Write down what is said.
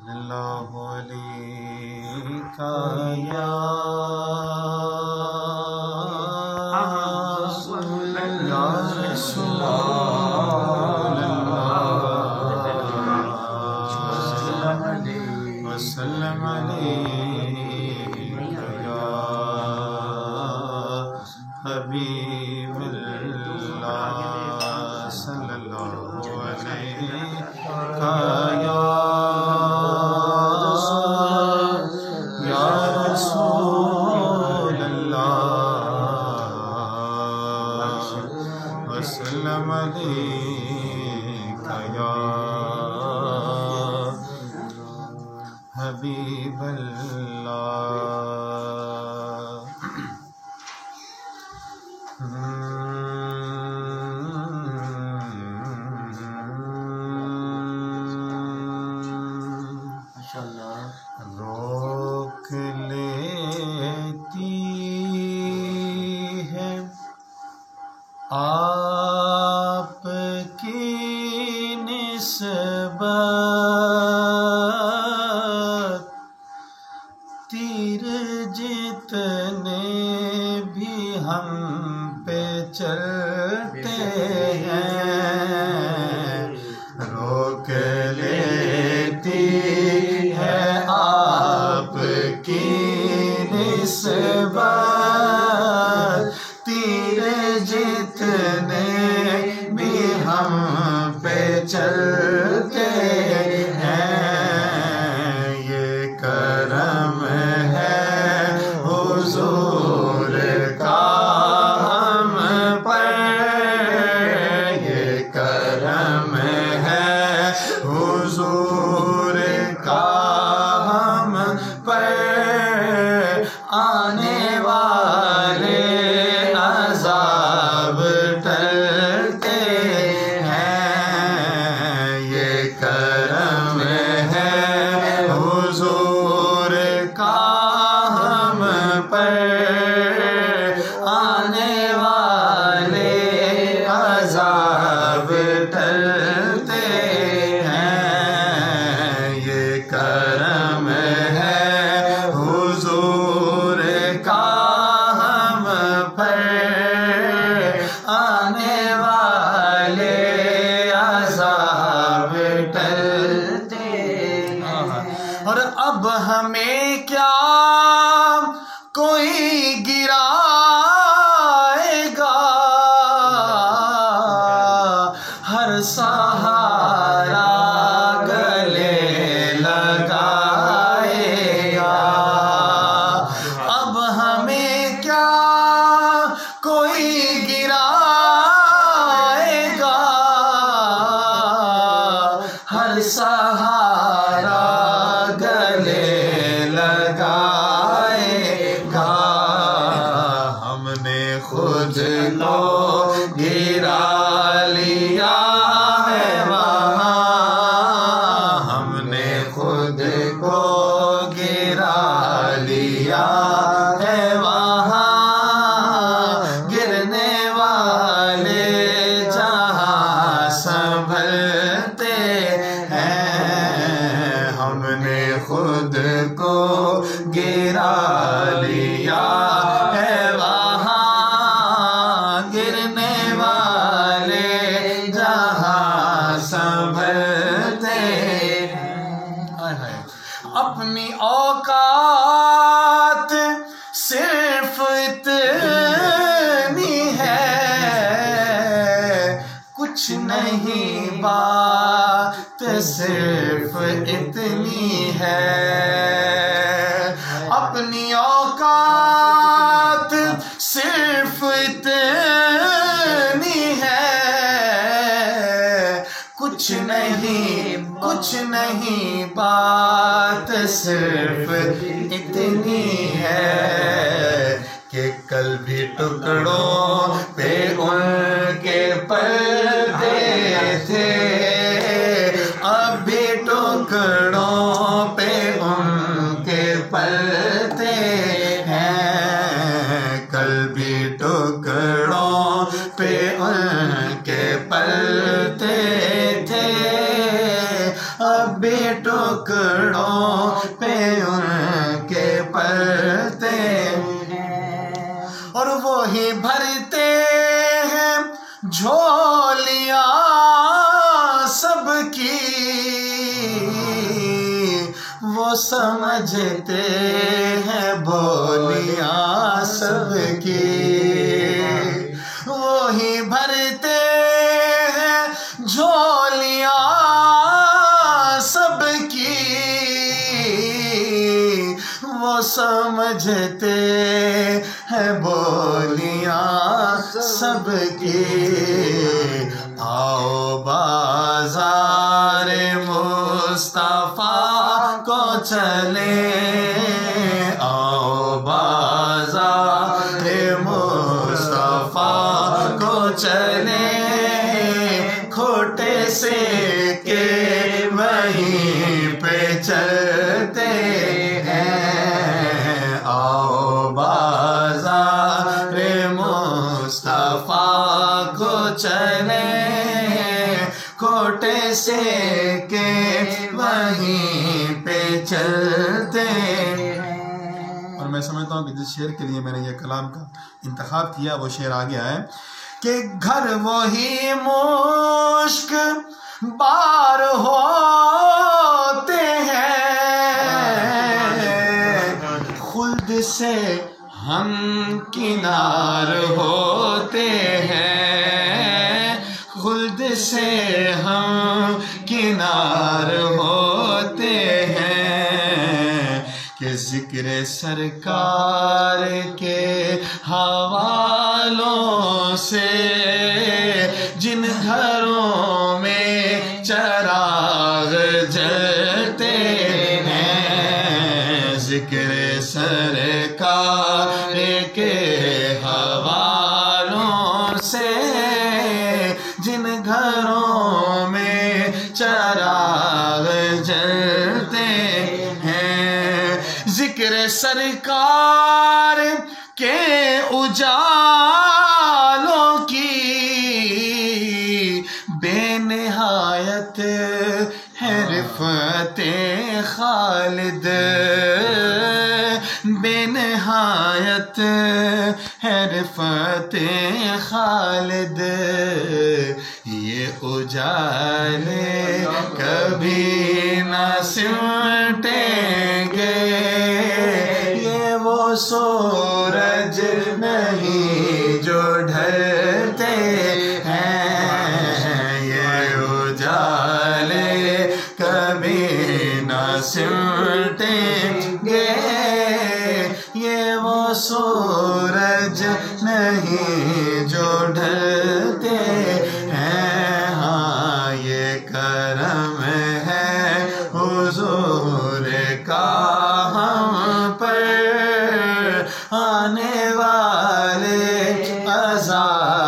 اللہ علیکہ یا رسول اللہ وسلم علیکہ یا حبیب اللہ صلی اللہ علیہ یا رسول اللہ وسلم علیکہ یا حبیب اللہ روک لیتی ہے آپ کی نسبت تیر جتنے بھی ہم پہ چلتے ہیں روک لیتی ہے آپ کی نسبت تیر جتنے بھی ہم پہ چلتے ہیں یہ کرم ہے حضور کا ہم پر یہ کرم ہے حضور کا ہم پر آنے والے عذاب ٹلتے ہیں یہ کرم ہے حضور کا ہم پر آنے والے عذاب ٹلتے ہیں یہ کرم ہے حضور کا ہم پر آنے والے عذاب ٹلتے ہیں اور اب ہمیں کیا کوئی گرائے گا ہر سہارا گلے لگائے گا اب ہمیں کیا کوئی گرائے گا ہر سہارا گلے لگائے گا ہم نے خود کو گرا لیا ہے وہاں ہم نے خود کو گرا لیا ہے وہاں گرنے والے جہاں سنبھلتے ہیں ہم نے خود کو گرا لیا ہے وہاں گرنے والے جہاں سنبھلتے ہیں اپنی اوقات صرف اتنی ہے کچھ نہیں بات صرف اتنی ہے اپنی اوقات صرف اتنی ہے کچھ نہیں بات صرف اتنی ہے کہ کل بھی ٹکڑوں پہ ان کے پردے تھے اب بھی ٹکڑوں پہ ان کے پلتے ہیں کل بھی ٹکڑوں پہ ان کے پلتے تھے اب بھی ٹکڑوں ٹکڑوں پہ ان کے پرتے ہیں، اور وہی بھرتے ہیں جھولیاں سب کی، وہ سمجھتے ہیں بولیاں سب کی، وہی بھرتے ہیں جھولیاں سب کی، وہ سمجھتے ہیں بولیاں سب کی۔ آؤ بازار مصطفیٰ کو چلے، آؤ بازار مصطفیٰ کو چلے، کھوٹے سے کے وہیں پہ چلتے ہیں، آؤ بازار مصطفیٰ کو چلے، کھوٹے سے کے وہیں پہ چلتے ہیں۔ اور میں سمجھتا ہوں کہ جس شعر کے لیے میں نے یہ کلام کا انتخاب کیا وہ شعر آ گیا ہے کہ گھر وہی مشک بار ہوتے ہیں، خلد سے ہم کنار ہوتے ہیں، خلد سے ہم کنار ہوتے ہیں، کہ ذکر سرکار کے حوالوں سے جن گھروں میں چراغ جلتے ہیں، ذکر سرکار کے حوالوں سے جن گھروں میں چراغ جلتے ہیں، ذکر سرکار کے اجالوں کی بے نہایت ہے رفعت خالد، بے نہایت ہے رفعت خالد، یہ اجالے کبھی نہ سمٹیں گے، یہ وہ سورج نہیں جو ڈھلتے ہیں، یہ اجالے کبھی نہ سمٹیں گے، یہ وہ سورج نہیں جو ڈھلتے ہیں۔ ہاں یہ کرم ہے حضور کا ہم پر، آنے والے عذاب